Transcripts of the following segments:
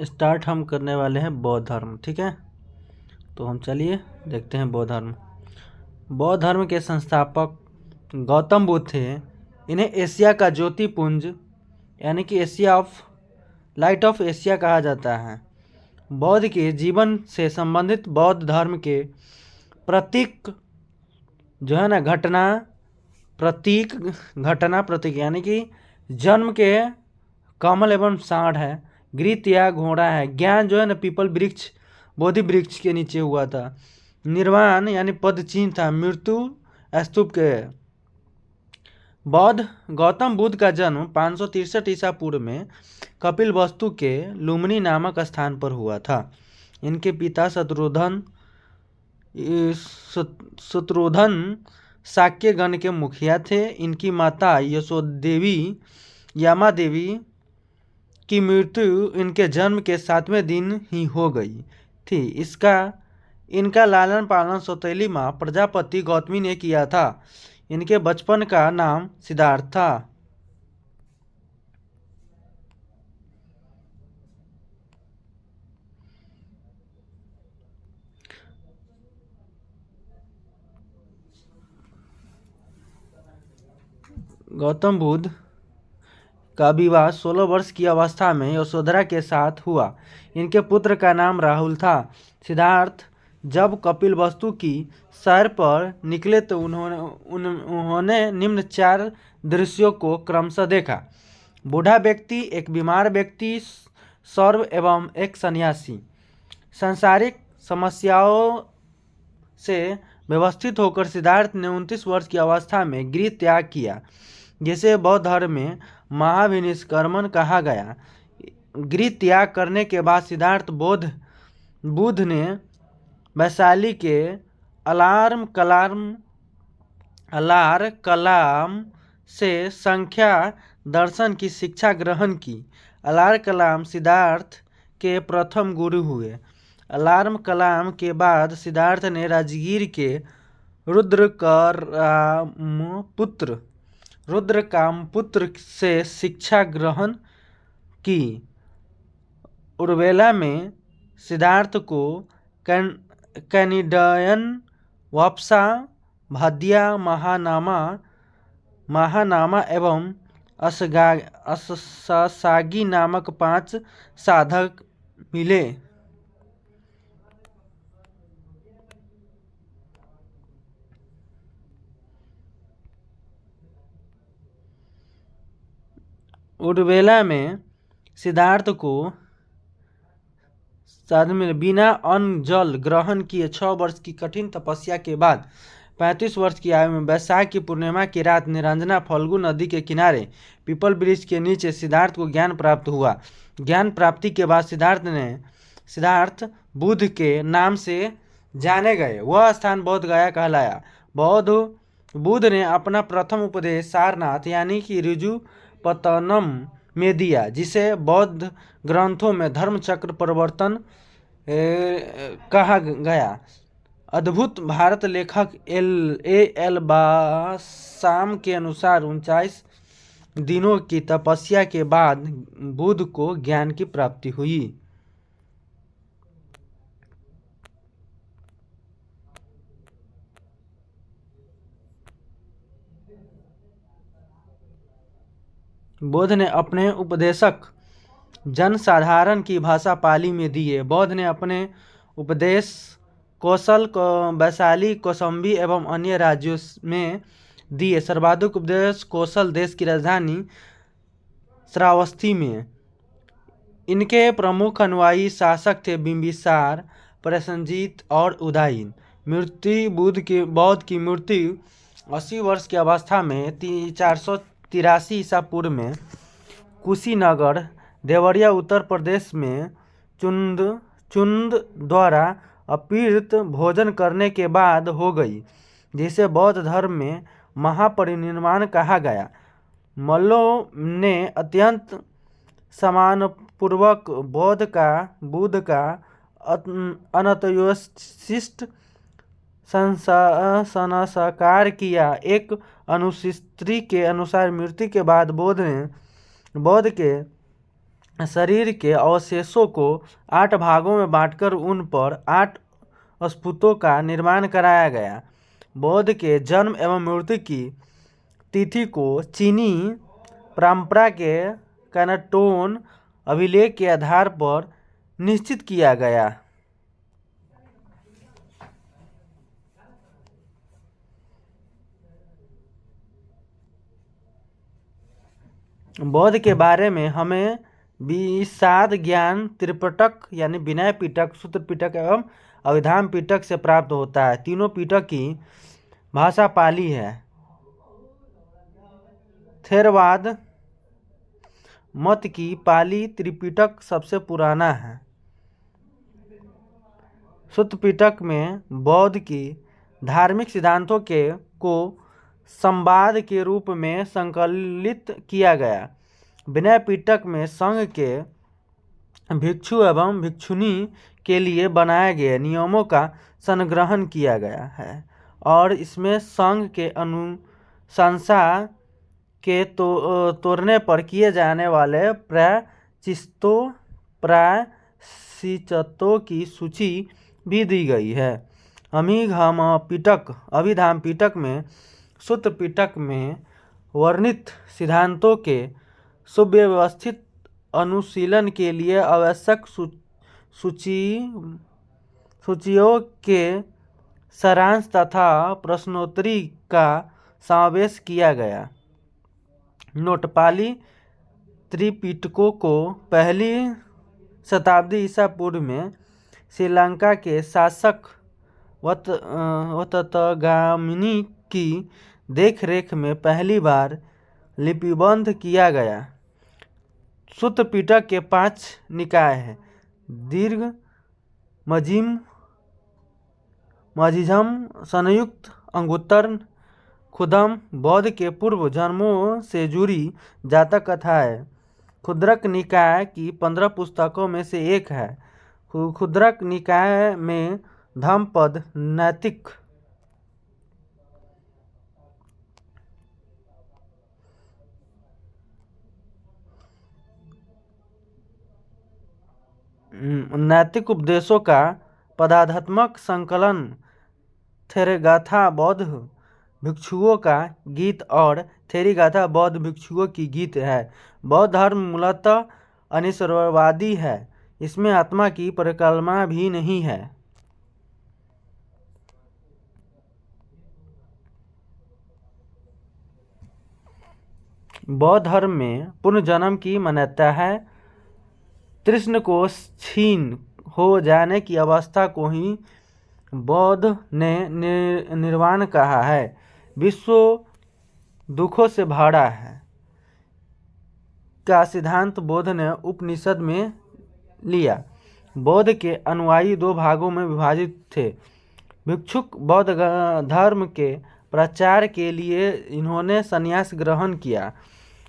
Start हम करने वाले हैं बौद्ध धर्म। ठीक है, तो हम चलिए देखते हैं बौद्ध धर्म। बौद्ध धर्म के संस्थापक गौतम बुद्ध थे। इन्हें एशिया का ज्योतिपुंज यानी कि Asia of light of Asia कहा जाता है। बौद्ध के जीवन से संबंधित बौद्ध धर्म के प्रतीक जो है ना प्रतीक यानी कि जन्म के कमल एवं सांड है, गृत या घोड़ा है, ज्ञान जो है ना पीपल वृक्ष बोधि वृक्ष के नीचे हुआ था, निर्वाण यानी पद चिन्ह था, मृत्यु स्तूप के। बौद्ध गौतम बुद्ध का जन्म 563 ईसा पूर्व में कपिल वस्तु के लुम्बिनी नामक स्थान पर हुआ था। इनके पिता शत्रुघ्न शाक्य गण के मुखिया थे। इनकी माता यामा देवी की मृत्यु इनके जन्म के 7वें दिन ही हो गई थी। इनका लालन पालन सौतेली माँ प्रजापति गौतमी ने किया था। इनके बचपन का नाम सिद्धार्थ था। गौतम बुद्ध का विवाह 16 वर्ष की अवस्था में यशोधरा के साथ हुआ। इनके पुत्र का नाम राहुल था। सिद्धार्थ जब कपिल वस्तु की सैर पर निकले तो उन्होंने निम्न 4 दृश्यों को क्रमशः देखा: बूढ़ा व्यक्ति, एक बीमार व्यक्ति, सर्व एवं एक सन्यासी। सांसारिक समस्याओं से व्यवस्थित होकर सिद्धार्थ ने 29 वर्ष की अवस्था में गृह त्याग किया, जिसे बौद्ध धर्म में महाविनिष्क्रमण कहा गया। गृह त्याग करने के बाद सिद्धार्थ बुद्ध ने वैशाली के अलार कलाम से संख्या दर्शन की शिक्षा ग्रहण की। अलार कलाम सिद्धार्थ के प्रथम गुरु हुए। अलार कलाम के बाद सिद्धार्थ ने राजगीर के रुद्रकामपुत्र से शिक्षा ग्रहण की। उर्वेला में सिद्धार्थ को कैनिडयन, वापसा, भाद्या, महानामा एवं अससागी नामक 5 साधक मिले। उर्वेला में सिद्धार्थ को बिना अन्न जल ग्रहण किए 6 वर्ष की कठिन तपस्या के बाद 35 वर्ष की आयु में वैशाख की पूर्णिमा की रात निरंजना फल्गु नदी के किनारे पीपल वृक्ष के नीचे सिद्धार्थ को ज्ञान प्राप्त हुआ। ज्ञान प्राप्ति के बाद सिद्धार्थ बुद्ध के नाम से जाने गए। वह स्थान बौद्ध गया कहलाया। बुद्ध ने अपना प्रथम उपदेश सारनाथ यानी कि ऋजुपतनम में दिया, जिसे बौद्ध ग्रंथों में धर्म चक्र प्रवर्तन कहा गया। अद्भुत भारत लेखक एल बासाम के अनुसार 39 दिनों की तपस्या के बाद बुद्ध को ज्ञान की प्राप्ति हुई। बुद्ध ने अपने उपदेशक जनसाधारण की भाषा पाली में दिए। बौद्ध ने अपने उपदेश कौशल को वैशाली, कौशाम्बी एवं अन्य राज्यों में दिए। सर्वाधिक उपदेश कौशल देश की राजधानी श्रावस्ती में। इनके प्रमुख अनुयायी शासक थे बिंबिसार, प्रसेनजीत और उदयन। बौद्ध की मृत्यु 80 वर्ष की अवस्था में 483 ईसा पूर्व में कुशीनगर, देवरिया, उत्तर प्रदेश में चुंद द्वारा अपीत भोजन करने के बाद हो गई, जिसे बौद्ध धर्म में महापरिनिर्वाण कहा गया। मल्लों ने अत्यंत सम्मानपूर्वक बुद्ध का अनतोशिष्ट संस्कार किया। एक अनुसूची के अनुसार मृत्यु के बाद बौद्ध के शरीर के अवशेषों को 8 भागों में बांटकर उन पर 8 स्फूर्तों का निर्माण कराया गया। बौद्ध के जन्म एवं मृत्यु की तिथि को चीनी परंपरा के कैनटोन अभिलेख के आधार पर निश्चित किया गया। बौद्ध के बारे में हमें विषाद ज्ञान त्रिपिटक यानी विनय पिटक, सूत्र पिटक एवं अभिधान पिटक से प्राप्त होता है। तीनों पिटक की भाषा पाली है। थेरवाद मत की पाली त्रिपिटक सबसे पुराना है। सूत्र पिटक में बौद्ध की धार्मिक सिद्धांतों को संवाद के रूप में संकलित किया गया। विनय पिटक में संघ के भिक्षु एवं भिक्षुणी के लिए बनाए गए नियमों का संग्रहण किया गया है और इसमें संघ के अनुशंसा के तोड़ने पर किए जाने वाले प्रायश्चित्तों की सूची भी दी गई है। अभिधाम पिटक में सूत्र पिटक में वर्णित सिद्धांतों के सुव्यवस्थित अनुशीलन के लिए आवश्यक सूचियों के सारांश तथा प्रश्नोत्तरी का समावेश किया गया। नोट: पाली त्रिपिटकों को पहली शताब्दी ईसा पूर्व में श्रीलंका के शासक वत्तगामिनी की देखरेख में पहली बार लिपिबद्ध किया गया। सूत्र पिटक के 5 निकाय हैं: दीर्घ, मझिझम, संयुक्त, अंगुत्तर, क्षुद्रम। बौद्ध के पूर्व जन्मों से जुड़ी जातक कथाएं क्षुद्रक निकाय की 15 पुस्तकों में से एक है। क्षुद्रक निकाय में धम्मपद, नैतिक, नैतिक उपदेशों का पदार्थात्मक संकलन, थेरगाथा बौद्ध भिक्षुओं का गीत और थेरीगाथा बौद्ध भिक्षुओं की गीत है। बौद्ध धर्म मूलतः अनिश्वरवादी है। इसमें आत्मा की परिकल्पना भी नहीं है। बौद्ध धर्म में पुनर्जन्म की मान्यता है। तृष्ण को क्षीण हो जाने की अवस्था को ही बौद्ध ने निर्वाण कहा है। विश्व दुखों से भरा है का सिद्धांत बौद्ध ने उपनिषद में लिया। बौद्ध के अनुयायी 2 भागों में विभाजित थे। भिक्षुक बौद्ध धर्म के प्रचार के लिए इन्होंने संन्यास ग्रहण किया,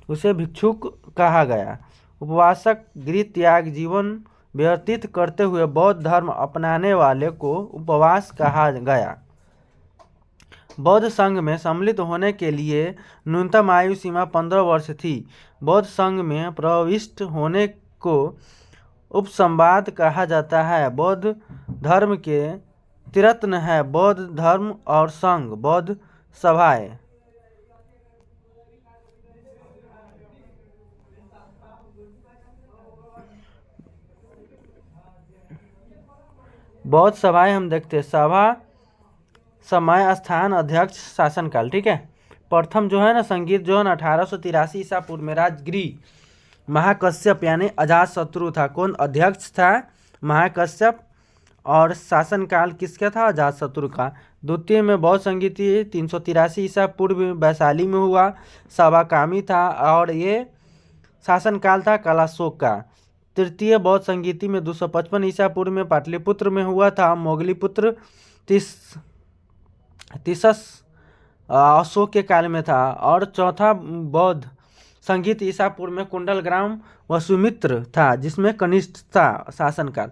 उसे भिक्षुक कहा गया। उपवासक गृह त्याग जीवन व्यतीत करते हुए बौद्ध धर्म अपनाने वाले को उपवास कहा गया। बौद्ध संघ में सम्मिलित होने के लिए न्यूनतम आयु सीमा 15 वर्ष थी। बौद्ध संघ में प्रविष्ट होने को उपसंवाद कहा जाता है। बौद्ध धर्म के त्रिरत्न है बौद्ध धर्म और संघ, बौद्ध सभाएं। बौद्ध सभाएं हम देखते हैं। सभा, समय, स्थान, अध्यक्ष, शासनकाल। ठीक है। प्रथम जो है ना संगीत जो है ना 1883 ईसा पूर्व में राजगृह महाकश्यप यानी अजातशत्रु था। कौन अध्यक्ष था? महाकश्यप। और शासनकाल किसका था? अजातशत्रु का। द्वितीय में बौद्ध संगीति 383 ईसा पूर्व वैशाली में हुआ, सवाकामी था और ये शासनकाल था कलाशोक का। तृतीय बौद्ध संगीति में 255 ईसा पूर्व में पाटलिपुत्र में हुआ था, मोगलीपुत्र। तीसस अशोक के काल में था। और चौथा बौद्ध संगीत ईसा पूर्व में कुंडलग्राम वसुमित्र था, जिसमें कनिष्ठ था शासनकाल।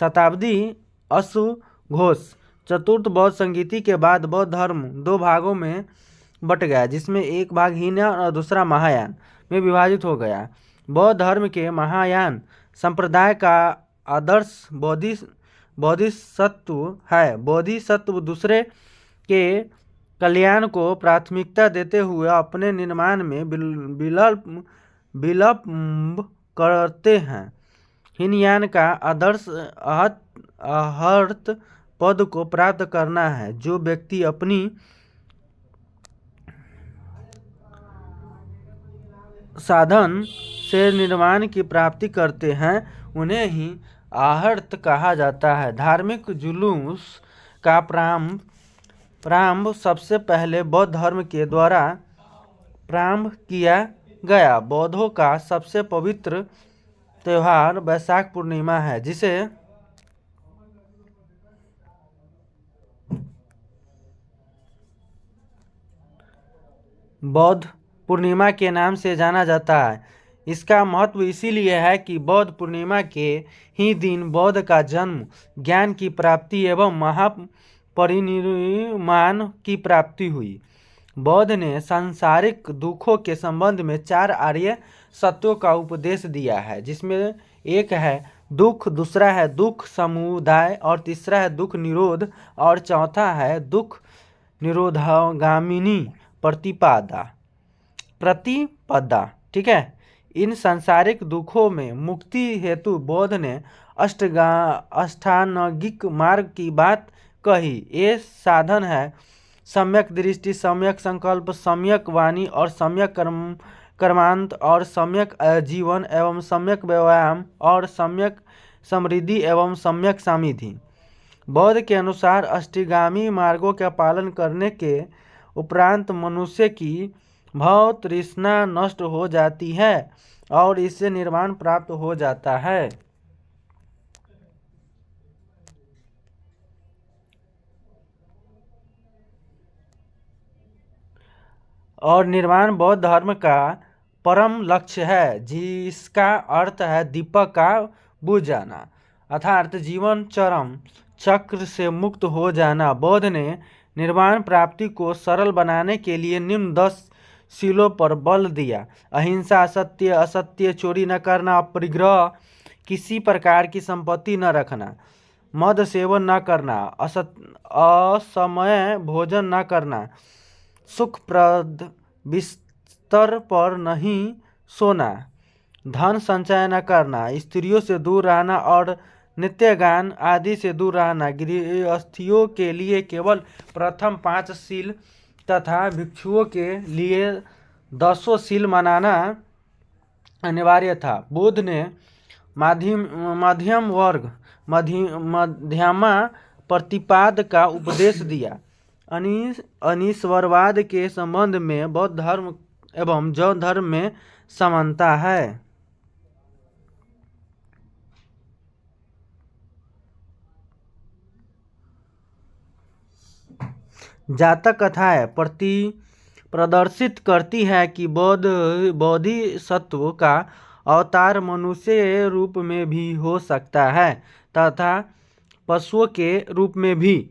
शताब्दी अश्वघोष। चतुर्थ बौद्ध संगीति के बाद बौद्ध धर्म 2 भागों में बट गया, जिसमें एक भाग हीन और दूसरा महायान में विभाजित हो गया। बौद्ध धर्म के महायान संप्रदाय का आदर्श बोधिसत्व है। बोधिसत्व दूसरे के कल्याण को प्राथमिकता देते हुए अपने निर्माण में विलंब करते हैं। हीनयान का आदर्श अहर्त पद को प्राप्त करना है। जो व्यक्ति अपनी साधन से निर्माण की प्राप्ति करते हैं उन्हें ही आहर्त कहा जाता है। धार्मिक जुलूस का प्रारंभ सबसे पहले बौद्ध धर्म के द्वारा प्रारंभ किया गया। बौद्धों का सबसे पवित्र त्योहार वैशाख पूर्णिमा है, जिसे बौद्ध पूर्णिमा के नाम से जाना जाता है। इसका महत्व इसीलिए है कि बौद्ध पूर्णिमा के ही दिन बौद्ध का जन्म, ज्ञान की प्राप्ति एवं महापरिनिर्वाण की प्राप्ति हुई। बौद्ध ने सांसारिक दुखों के संबंध में 4 आर्य सत्यों का उपदेश दिया है, जिसमें एक है दुख, दूसरा है दुख समुदाय, और तीसरा है दुख निरोध, और चौथा है दुख निरोधगामिनी प्रतिपदा। ठीक है। इन सांसारिक दुखों में मुक्ति हेतु बौद्ध ने अष्टांगिक मार्ग की बात कही। ये साधन है सम्यक दृष्टि, सम्यक संकल्प, सम्यक वाणी और सम्यक कर्मांत, और सम्यक जीवन एवं सम्यक व्यायाम, और सम्यक समृद्धि एवं सम्यक समाधि। बौद्ध के अनुसार अष्टांगिक मार्गों का पालन करने के उपरांत मनुष्य की भव तृष्णा नष्ट हो जाती है और इससे निर्वाण प्राप्त हो जाता है। और निर्वाण बौद्ध धर्म का परम लक्ष्य है, जिसका अर्थ है दीपक का बुझ जाना, अर्थात जीवन चरम चक्र से मुक्त हो जाना। बौद्ध ने निर्वाण प्राप्ति को सरल बनाने के लिए निम्न 10 शीलों पर बल दिया। अहिंसा, सत्य, असत्य, चोरी न करना, अपरिग्रह, किसी प्रकार की संपत्ति न रखना, मद सेवन न करना, असमय भोजन न करना, सुखप्रद बिस्तर पर नहीं सोना, धन संचय न करना, स्त्रियों से दूर रहना और नित्य गान आदि से दूर रहना। गृहस्थियों के लिए केवल प्रथम 5 शील तथा भिक्षुओं के लिए 10 शील मनाना अनिवार्य था। बुद्ध ने मध्यम वर्ग मध्यमा प्रतिपाद का उपदेश दिया। अनीश्वरवाद के संबंध में बौद्ध धर्म एवं जैन धर्म में समानता है। जातक कथाएं प्रदर्शित करती है कि बोधिसत्व का अवतार मनुष्य रूप में भी हो सकता है तथा पशुओं के रूप में भी।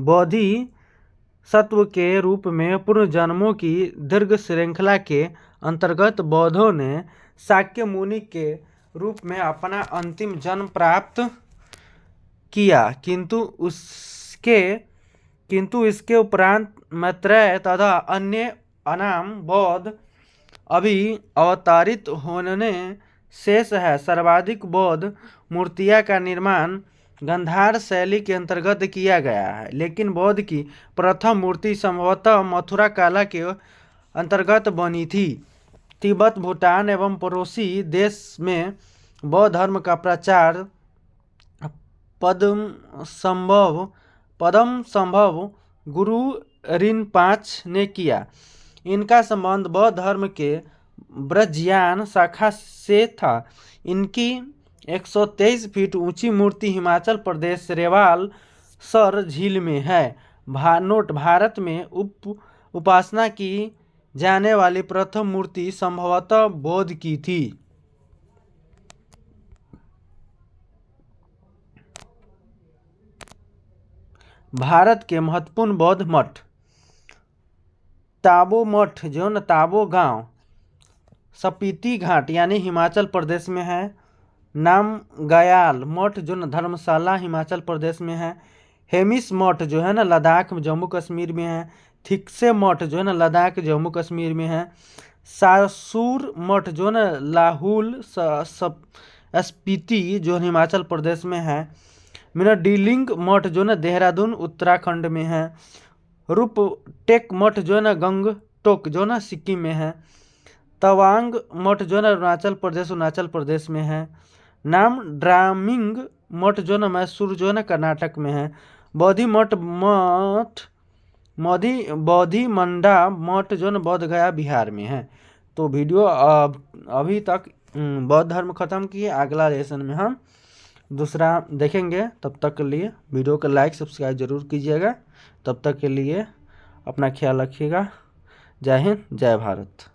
बोधिसत्व के रूप में पूर्व जन्मों की दीर्घ श्रृंखला के अंतर्गत बौद्धों ने शाक्य मुनि के रूप में अपना अंतिम जन्म प्राप्त किया, किंतु इसके उपरांत मैत्रेय तथा अन्य अनाम बौद्ध अभी अवतारित होने शेष है। सर्वाधिक बौद्ध मूर्तियां का निर्माण गांधार शैली के अंतर्गत किया गया है, लेकिन बौद्ध की प्रथम मूर्ति संभवतः मथुरा काला के अंतर्गत बनी थी। तिब्बत, भूटान एवं पड़ोसी देश में बौद्ध धर्म का प्रचार पद्मसंभव गुरु रिनपाच ने किया। इनका संबंध बौद्ध धर्म के ब्रजयान शाखा से था। इनकी 123 फीट ऊंची मूर्ति हिमाचल प्रदेश रेवाल सर झील में है। भारत में उपासना की जाने वाली प्रथम मूर्ति संभवतः बौद्ध की थी। भारत के महत्वपूर्ण बौद्ध मठ। ताबो मठ, जो ताबो गांव स्पीति घाट यानी हिमाचल प्रदेश में है। नामग्याल मठ जो न धर्मशाला हिमाचल प्रदेश में है। हेमिस मठ जो है ना लद्दाख जम्मू कश्मीर में है। थिक्से मठ जो है ना लद्दाख जम्मू कश्मीर में है। सासुर मठ जो है ना लाहौल स्पीति जो हिमाचल प्रदेश में है। मिनाडीलिंग मठ जो है ना देहरादून उत्तराखंड में है। रूपटेक मठ जो है ना गंगटोक जो है ना सिक्किम में है। तवांग मठ जो है ना अरुणाचल प्रदेश में है। नाम ड्रामिंग मठ जो है ना मैसूर जो है ना कर्नाटक में है। बोधि मंडा मठ जो है ना बोध गया बिहार में है। तो वीडियो अभी तक बौद्ध धर्म खत्म किए। अगला लेसन में हम दूसरा देखेंगे। तब तक के लिए वीडियो को लाइक सब्सक्राइब जरूर कीजिएगा। तब तक के लिए अपना ख्याल रखिएगा। जय हिंद, जय भारत।